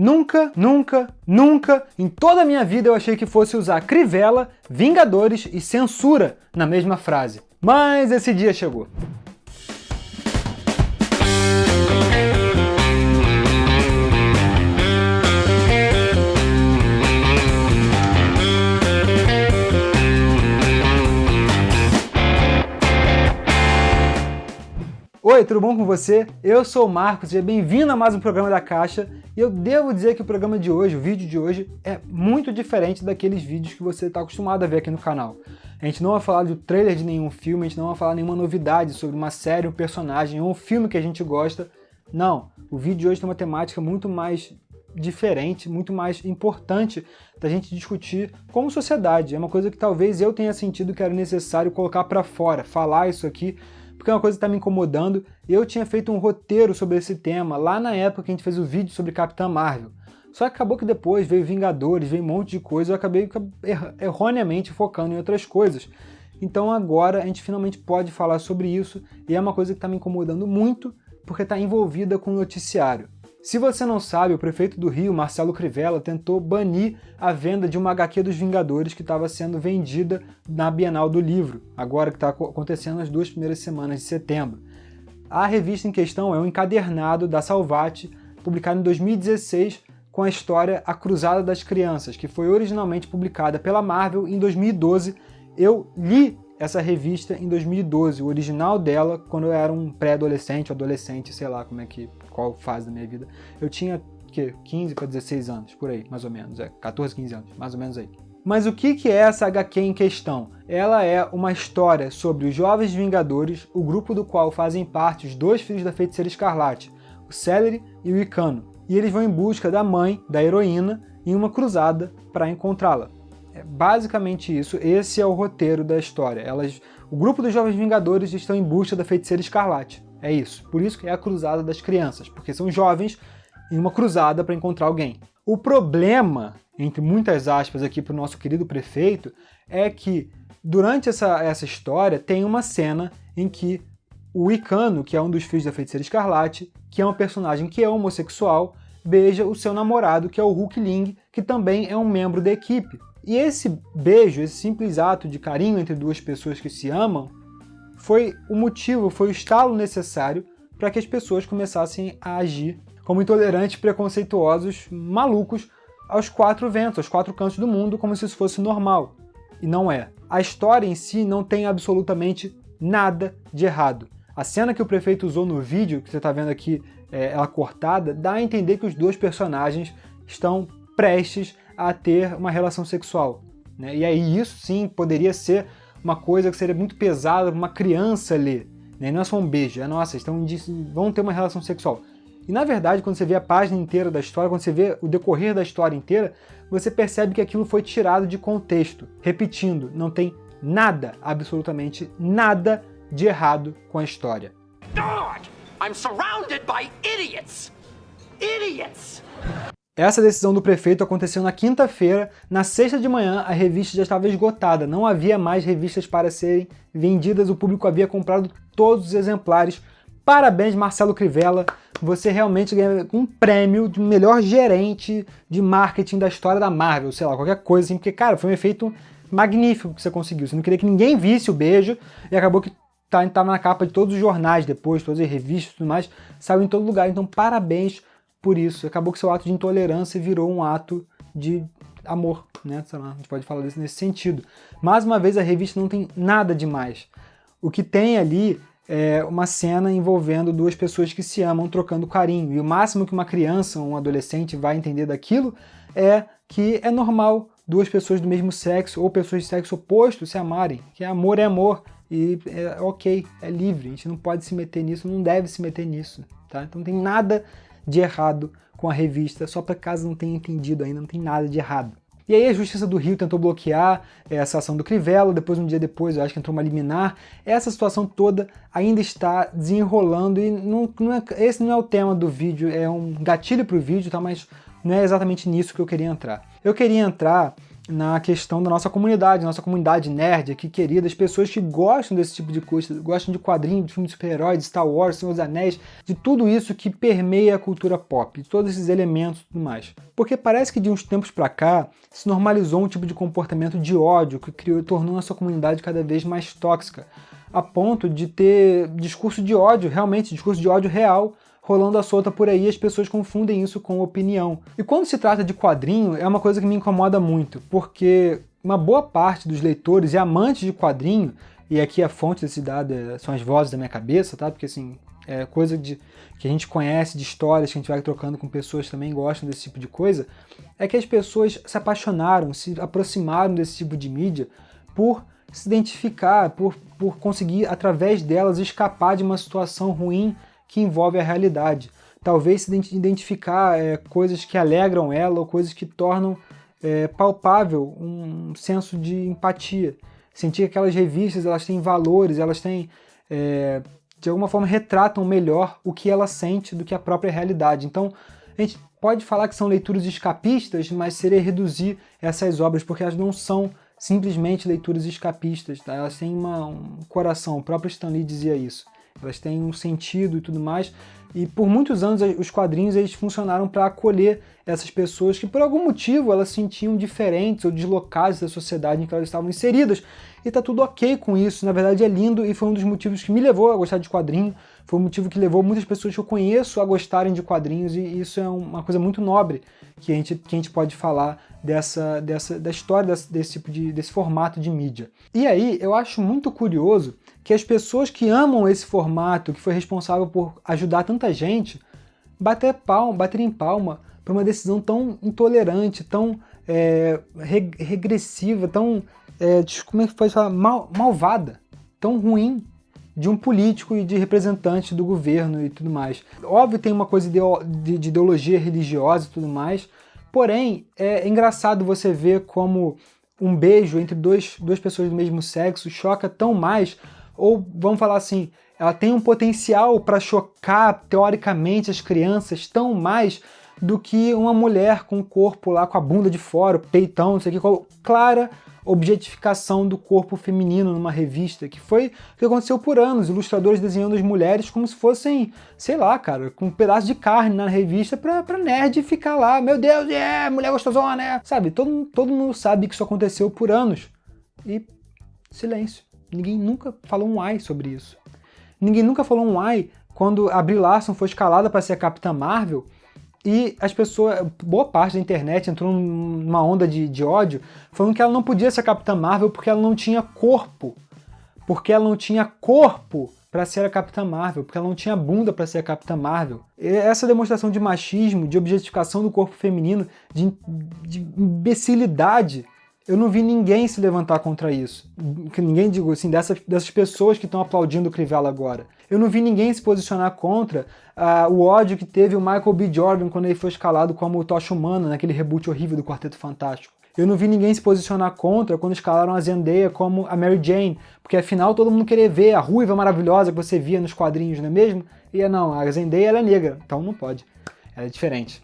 Nunca, nunca, nunca em toda a minha vida eu achei que fosse usar Crivella, Vingadores e censura na mesma frase. Mas esse dia chegou. Oi, tudo bom com você? Eu sou o Marcos, seja bem-vindo a mais um programa da Caixa. E eu devo dizer que o programa de hoje, o vídeo de hoje, é muito diferente daqueles vídeos que você está acostumado a ver aqui no canal. A gente não vai falar do trailer de nenhum filme, a gente não vai falar nenhuma novidade sobre uma série, um personagem ou um filme que a gente gosta. Não, o vídeo de hoje tem uma temática muito mais diferente, muito mais importante da gente discutir como sociedade. É uma coisa que talvez eu tenha sentido que era necessário colocar para fora, falar isso aqui, porque é uma coisa que está me incomodando. Eu tinha feito um roteiro sobre esse tema lá na época que a gente fez o vídeo sobre Capitã Marvel. Só que acabou que depois veio Vingadores, veio um monte de coisa, eu acabei erroneamente focando em outras coisas. Então agora a gente finalmente pode falar sobre isso, e é uma coisa que está me incomodando muito, porque está envolvida com o noticiário. Se você não sabe, o prefeito do Rio, Marcelo Crivella, tentou banir a venda de uma HQ dos Vingadores que estava sendo vendida na Bienal do Livro, agora que está acontecendo nas 2 primeiras semanas de setembro. A revista em questão é um encadernado da Salvat, publicado em 2016, com a história A Cruzada das Crianças, que foi originalmente publicada pela Marvel em 2012. Eu li essa revista em 2012, o original dela, quando eu era um pré-adolescente, adolescente, sei lá qual fase da minha vida. Eu tinha 15 para 16 anos, por aí, mais ou menos, 14, 15 anos, mais ou menos aí. Mas o que é essa HQ em questão? Ela é uma história sobre os Jovens Vingadores, o grupo do qual fazem parte os 2 filhos da Feiticeira Escarlate, o Celery e o Icano. E eles vão em busca da mãe, da heroína, em uma cruzada para encontrá-la. É basicamente isso, esse é o roteiro da história. O grupo dos Jovens Vingadores estão em busca da Feiticeira Escarlate. É isso. Por isso que é a Cruzada das Crianças, porque são jovens em uma cruzada para encontrar alguém. O problema, entre muitas aspas aqui para o nosso querido prefeito, é que durante essa história tem uma cena em que o Icano, que é um dos filhos da Feiticeira Escarlate, que é um personagem que é homossexual, beija o seu namorado, que é o Hulkling, que também é um membro da equipe. E esse beijo, esse simples ato de carinho entre 2 pessoas que se amam, foi o motivo, foi o estalo necessário para que as pessoas começassem a agir como intolerantes, preconceituosos, malucos, aos 4 ventos, aos 4 cantos do mundo, como se isso fosse normal. E não é. A história em si não tem absolutamente nada de errado. A cena que o prefeito usou no vídeo, que você está vendo aqui, ela cortada, dá a entender que os 2 personagens estão prestes a ter uma relação sexual, né? E aí isso sim poderia ser uma coisa que seria muito pesada para uma criança ler, né? Não é só um beijo, nossa, vão ter uma relação sexual. E na verdade, quando você vê a página inteira da história, quando você vê o decorrer da história inteira, você percebe que aquilo foi tirado de contexto. Repetindo, não tem nada, absolutamente nada de errado com a história. God, I'm surrounded by idiots! Idiots! Essa decisão do prefeito aconteceu na quinta-feira. Na sexta de manhã, a revista já estava esgotada. Não havia mais revistas para serem vendidas. O público havia comprado todos os exemplares. Parabéns, Marcelo Crivella. Você realmente ganha um prêmio de melhor gerente de marketing da história da Marvel. Sei lá, qualquer coisa assim. Porque, cara, foi um efeito magnífico que você conseguiu. Você não queria que ninguém visse o beijo. E acabou que estava na capa de todos os jornais depois, todas as revistas e tudo mais. Saiu em todo lugar. Então, parabéns por isso. Acabou que seu ato de intolerância virou um ato de amor, né? Sei lá, a gente pode falar disso nesse sentido. Mais uma vez, a revista não tem nada demais. O que tem ali é uma cena envolvendo 2 pessoas que se amam trocando carinho. E o máximo que uma criança ou um adolescente vai entender daquilo é que é normal 2 pessoas do mesmo sexo ou pessoas de sexo oposto se amarem. Que amor é amor. E é ok, é livre. A gente não pode se meter nisso, não deve se meter nisso, tá? Então não tem nada de errado com a revista, só para caso não tenha entendido ainda, não tem nada de errado. E aí a Justiça do Rio tentou bloquear essa ação do Crivella, depois um dia depois eu acho que entrou uma liminar. Essa situação toda ainda está desenrolando e esse não é o tema do vídeo, é um gatilho para o vídeo, tá? Mas não é exatamente nisso que eu queria entrar. Eu queria entrar na questão da nossa comunidade nerd aqui querida, as pessoas que gostam desse tipo de coisa, gostam de quadrinhos, de filmes de super-heróis, de Star Wars, Senhor dos Anéis, de tudo isso que permeia a cultura pop, de todos esses elementos e tudo mais. Porque parece que de uns tempos pra cá se normalizou um tipo de comportamento de ódio que tornou a sua comunidade cada vez mais tóxica, a ponto de ter discurso de ódio, realmente, discurso de ódio real, rolando à solta por aí, as pessoas confundem isso com opinião. E quando se trata de quadrinho, é uma coisa que me incomoda muito, porque uma boa parte dos leitores e amantes de quadrinho, e aqui a fonte desse dado são as vozes da minha cabeça, tá? Porque assim, é coisa que a gente conhece, de histórias que a gente vai trocando com pessoas que também gostam desse tipo de coisa, é que as pessoas se apaixonaram, se aproximaram desse tipo de mídia por se identificar, por conseguir, através delas, escapar de uma situação ruim que envolve a realidade. Talvez se identificar coisas que alegram ela ou coisas que tornam palpável um senso de empatia. Sentir que aquelas revistas elas têm valores, elas têm, de alguma forma, retratam melhor o que ela sente do que a própria realidade. Então, a gente pode falar que são leituras escapistas, mas seria reduzir essas obras, porque elas não são simplesmente leituras escapistas, tá? Elas têm um coração, o próprio Stan Lee dizia isso. Elas têm um sentido e tudo mais, e por muitos anos os quadrinhos eles funcionaram para acolher essas pessoas que por algum motivo elas se sentiam diferentes ou deslocadas da sociedade em que elas estavam inseridas, e tá tudo ok com isso. Na verdade é lindo e foi um dos motivos que me levou a gostar de quadrinho, foi um motivo que levou muitas pessoas que eu conheço a gostarem de quadrinhos, e isso é uma coisa muito nobre que a gente pode falar da história desse formato de mídia. E aí eu acho muito curioso que as pessoas que amam esse formato, que foi responsável por ajudar tanta gente, baterem palma para uma decisão tão intolerante, tão regressiva, tão, como é que pode falar, malvada, tão ruim, de um político e de representante do governo e tudo mais. Óbvio, tem uma coisa de ideologia religiosa e tudo mais, porém, é engraçado você ver como um beijo entre duas pessoas do mesmo sexo choca tão mais, ou vamos falar assim, ela tem um potencial para chocar, teoricamente, as crianças tão mais do que uma mulher com o corpo lá, com a bunda de fora, o peitão, não sei o que, clara objetificação do corpo feminino numa revista, que foi o que aconteceu por anos, ilustradores desenhando as mulheres como se fossem, sei lá, cara, com um pedaço de carne na revista pra nerd ficar lá, meu Deus, mulher gostosona, né? Sabe, todo mundo sabe que isso aconteceu por anos. E silêncio. Ninguém nunca falou um ai sobre isso. Ninguém nunca falou um ai quando a Brie Larson foi escalada para ser a Capitã Marvel, e as pessoas, boa parte da internet entrou numa onda de ódio, falando que ela não podia ser a Capitã Marvel porque ela não tinha corpo. Porque ela não tinha corpo para ser a Capitã Marvel, porque ela não tinha bunda para ser a Capitã Marvel. E essa demonstração de machismo, de objetificação do corpo feminino, de imbecilidade, eu não vi ninguém se levantar contra isso. Ninguém, digo assim, dessas pessoas que estão aplaudindo o Crivella agora. Eu não vi ninguém se posicionar contra o ódio que teve o Michael B. Jordan quando ele foi escalado como o Tocha Humana naquele reboot horrível do Quarteto Fantástico. Eu não vi ninguém se posicionar contra quando escalaram a Zendaya como a Mary Jane, porque afinal todo mundo queria ver a ruiva maravilhosa que você via nos quadrinhos, não é mesmo? E não, a Zendaya ela é negra, então não pode. Ela é diferente.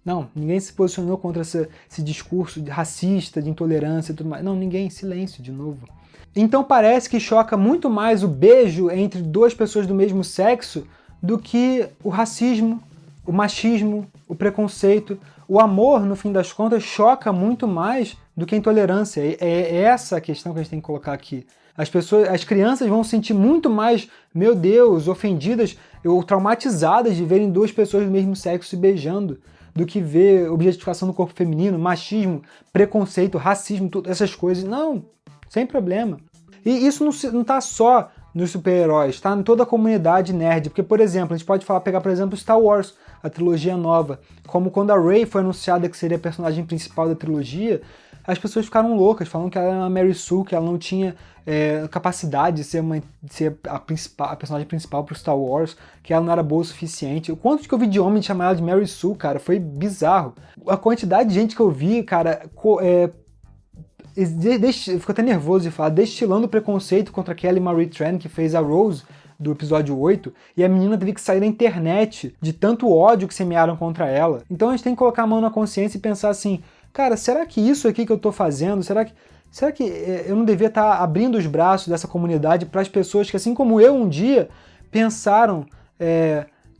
Não, ninguém se posicionou contra esse discurso racista, de intolerância e tudo mais. Não, ninguém, silêncio de novo. Então parece que choca muito mais o beijo entre duas pessoas do mesmo sexo do que o racismo, o machismo, o preconceito. O amor, no fim das contas, choca muito mais do que a intolerância. É essa a questão que a gente tem que colocar aqui. As crianças vão se sentir muito mais, meu Deus, ofendidas ou traumatizadas de verem duas pessoas do mesmo sexo se beijando, do que ver objetificação do corpo feminino, machismo, preconceito, racismo, todas essas coisas. Não, sem problema. E isso não está só nos super-heróis, está em toda a comunidade nerd. Porque, por exemplo, a gente pode pegar, por exemplo, Star Wars, a trilogia nova. Como quando a Rey foi anunciada que seria a personagem principal da trilogia, as pessoas ficaram loucas, falando que ela era uma Mary Sue, que ela não tinha capacidade de ser a personagem principal pro Star Wars, que ela não era boa o suficiente. O quanto que eu vi de homem chamar ela de Mary Sue, cara, foi bizarro. A quantidade de gente que eu vi, cara, fico até nervoso de falar, destilando preconceito contra a Kelly Marie Tran, que fez a Rose do episódio 8, e a menina teve que sair da internet de tanto ódio que semearam contra ela. Então a gente tem que colocar a mão na consciência e pensar assim, cara, será que isso aqui que eu estou fazendo, será que eu não devia estar abrindo os braços dessa comunidade para as pessoas que, assim como eu um dia, pensaram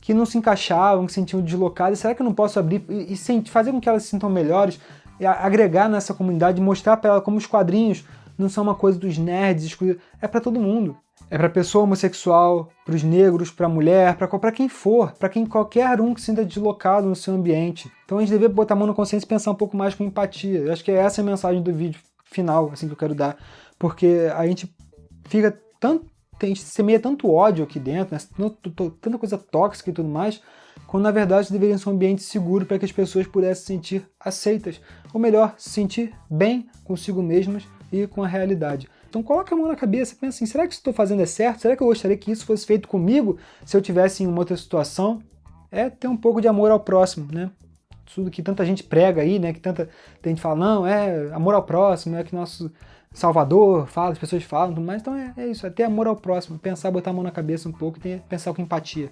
que não se encaixavam, que se sentiam deslocadas? Será que eu não posso abrir e fazer com que elas se sintam melhores, e agregar nessa comunidade, mostrar para ela como os quadrinhos não são uma coisa dos nerds, é para todo mundo. É para pessoa homossexual, para os negros, para a mulher, para quem for, para qualquer um que se sinta deslocado no seu ambiente. Então a gente deve botar a mão na consciência e pensar um pouco mais com empatia. Eu acho que essa é a mensagem do vídeo final, assim, que eu quero dar, porque a gente a gente semeia tanto ódio aqui dentro, né? Tanta coisa tóxica e tudo mais, quando na verdade deveria ser um ambiente seguro para que as pessoas pudessem se sentir aceitas, ou melhor, se sentir bem consigo mesmas e com a realidade. Então coloca a mão na cabeça, pensa assim, será que isso que estou fazendo é certo? Será que eu gostaria que isso fosse feito comigo se eu tivesse em uma outra situação? É ter um pouco de amor ao próximo, né? Tudo que tanta gente prega aí, né? Que tanta gente fala, não, é amor ao próximo, é que nosso Salvador fala, as pessoas falam, tudo mais. Então é isso, é ter amor ao próximo, pensar, botar a mão na cabeça um pouco e pensar com empatia.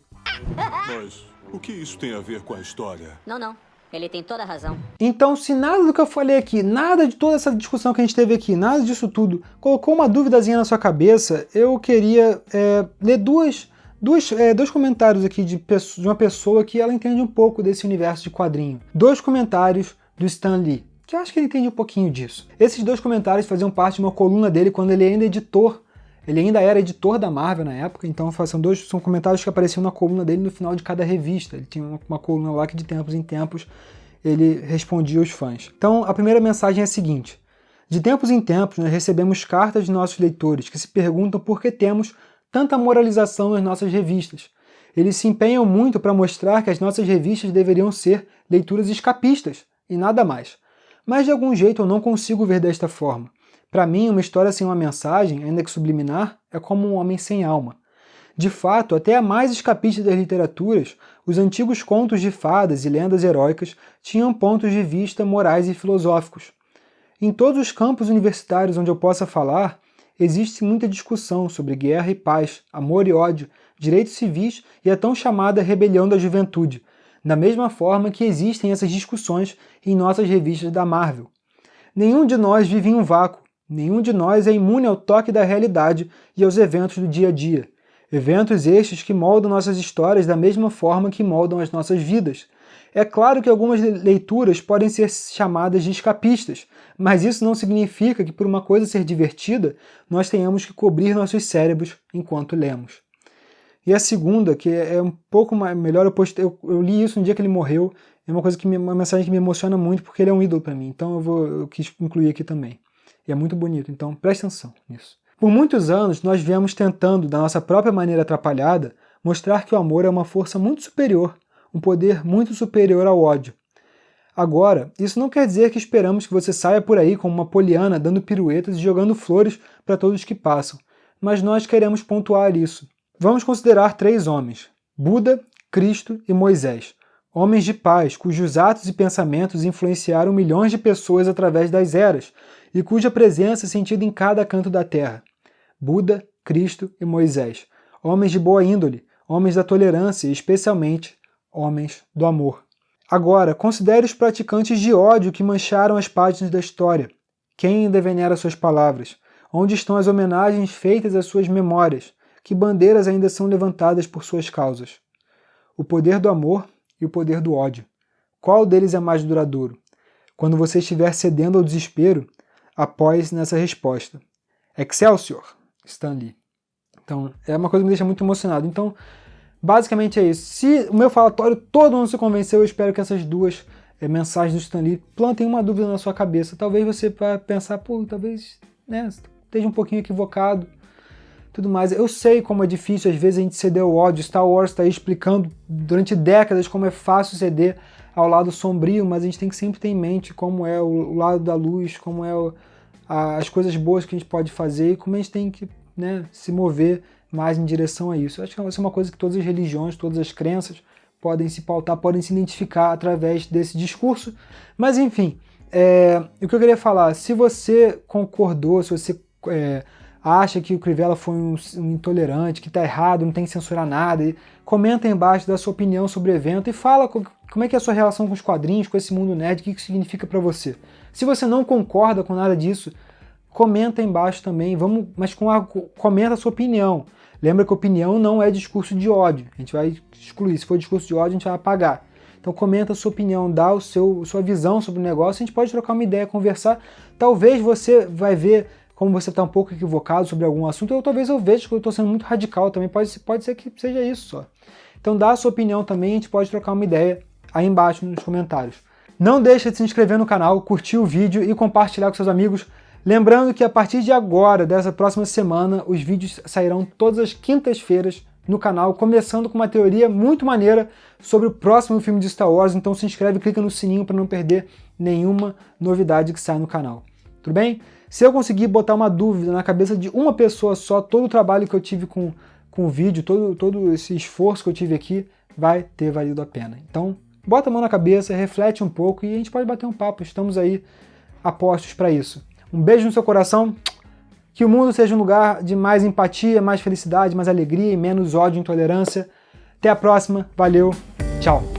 Mas o que isso tem a ver com a história? Não. Ele tem toda a razão. Então, se nada do que eu falei aqui, nada de toda essa discussão que a gente teve aqui, nada disso tudo, colocou uma duvidazinha na sua cabeça, eu queria ler dois comentários aqui de uma pessoa que ela entende um pouco desse universo de quadrinho. 2 comentários do Stan Lee, que eu acho que ele entende um pouquinho disso. Esses 2 comentários faziam parte de uma coluna dele quando ele ainda era editor da Marvel na época, então são comentários que apareciam na coluna dele no final de cada revista. Ele tinha uma coluna lá que de tempos em tempos ele respondia aos fãs. Então a primeira mensagem é a seguinte: de tempos em tempos nós recebemos cartas de nossos leitores que se perguntam por que temos tanta moralização nas nossas revistas. Eles se empenham muito para mostrar que as nossas revistas deveriam ser leituras escapistas e nada mais. Mas de algum jeito eu não consigo ver desta forma. Para mim, uma história sem uma mensagem, ainda que subliminar, é como um homem sem alma. De fato, até a mais escapista das literaturas, os antigos contos de fadas e lendas heróicas tinham pontos de vista morais e filosóficos. Em todos os campos universitários onde eu possa falar, existe muita discussão sobre guerra e paz, amor e ódio, direitos civis e a tão chamada rebelião da juventude, da mesma forma que existem essas discussões em nossas revistas da Marvel. Nenhum de nós vive em um vácuo. Nenhum de nós é imune ao toque da realidade e aos eventos do dia a dia. Eventos estes que moldam nossas histórias da mesma forma que moldam as nossas vidas. É claro que algumas leituras podem ser chamadas de escapistas, mas isso não significa que por uma coisa ser divertida, nós tenhamos que cobrir nossos cérebros enquanto lemos. E a segunda, que é um pouco melhor, eu li isso no dia que ele morreu, é uma mensagem que me emociona muito porque ele é um ídolo para mim, então eu quis incluir aqui também. E é muito bonito, então preste atenção nisso. Por muitos anos, nós viemos tentando, da nossa própria maneira atrapalhada, mostrar que o amor é uma força muito superior, um poder muito superior ao ódio. Agora, isso não quer dizer que esperamos que você saia por aí como uma poliana dando piruetas e jogando flores para todos que passam, mas nós queremos pontuar isso. Vamos considerar 3 homens, Buda, Cristo e Moisés. Homens de paz, cujos atos e pensamentos influenciaram milhões de pessoas através das eras, e cuja presença é sentida em cada canto da terra. Buda, Cristo e Moisés. Homens de boa índole, homens da tolerância e, especialmente, homens do amor. Agora, considere os praticantes de ódio que mancharam as páginas da história. Quem ainda venera suas palavras? Onde estão as homenagens feitas às suas memórias? Que bandeiras ainda são levantadas por suas causas? O poder do amor e o poder do ódio. Qual deles é mais duradouro? Quando você estiver cedendo ao desespero, após nessa resposta. Excelsior, Stan Lee. Então, é uma coisa que me deixa muito emocionado. Então, basicamente é isso. Se o meu falatório todo não se convenceu, eu espero que essas 2 mensagens do Stan Lee plantem uma dúvida na sua cabeça. Talvez você vá pensar, talvez esteja um pouquinho equivocado, tudo mais. Eu sei como é difícil, às vezes, a gente ceder ao ódio. Star Wars está aí explicando durante décadas como é fácil ceder ao lado sombrio, mas a gente tem que sempre ter em mente como é o lado da luz, como é as coisas boas que a gente pode fazer e como a gente tem que se mover mais em direção a isso. Eu acho que essa é uma coisa que todas as religiões, todas as crenças podem se pautar, podem se identificar através desse discurso. Mas enfim, o que eu queria falar, se você concordou, se você acha que o Crivella foi um intolerante, que está errado, não tem que censurar nada, comenta aí embaixo da sua opinião sobre o evento e fala Como é que é a sua relação com os quadrinhos, com esse mundo nerd, o que isso significa para você? Se você não concorda com nada disso, comenta aí embaixo também, comenta a sua opinião. Lembra que opinião não é discurso de ódio, a gente vai excluir. Se for discurso de ódio, a gente vai apagar. Então comenta a sua opinião, dá sua visão sobre o negócio, a gente pode trocar uma ideia, conversar. Talvez você vai ver como você está um pouco equivocado sobre algum assunto, ou talvez eu veja que eu estou sendo muito radical também, pode ser que seja isso só. Então dá a sua opinião também, a gente pode trocar uma ideia aí embaixo nos comentários. Não deixa de se inscrever no canal, curtir o vídeo e compartilhar com seus amigos. Lembrando que a partir de agora, dessa próxima semana, os vídeos sairão todas as quintas-feiras no canal, começando com uma teoria muito maneira sobre o próximo filme de Star Wars, então se inscreve e clica no sininho para não perder nenhuma novidade que sai no canal. Tudo bem? Se eu conseguir botar uma dúvida na cabeça de uma pessoa só, todo o trabalho que eu tive com o vídeo, todo esse esforço que eu tive aqui, vai ter valido a pena. Então, bota a mão na cabeça, reflete um pouco e a gente pode bater um papo, estamos aí apostos para isso. Um beijo no seu coração, que o mundo seja um lugar de mais empatia, mais felicidade, mais alegria e menos ódio e intolerância. Até a próxima, valeu, tchau!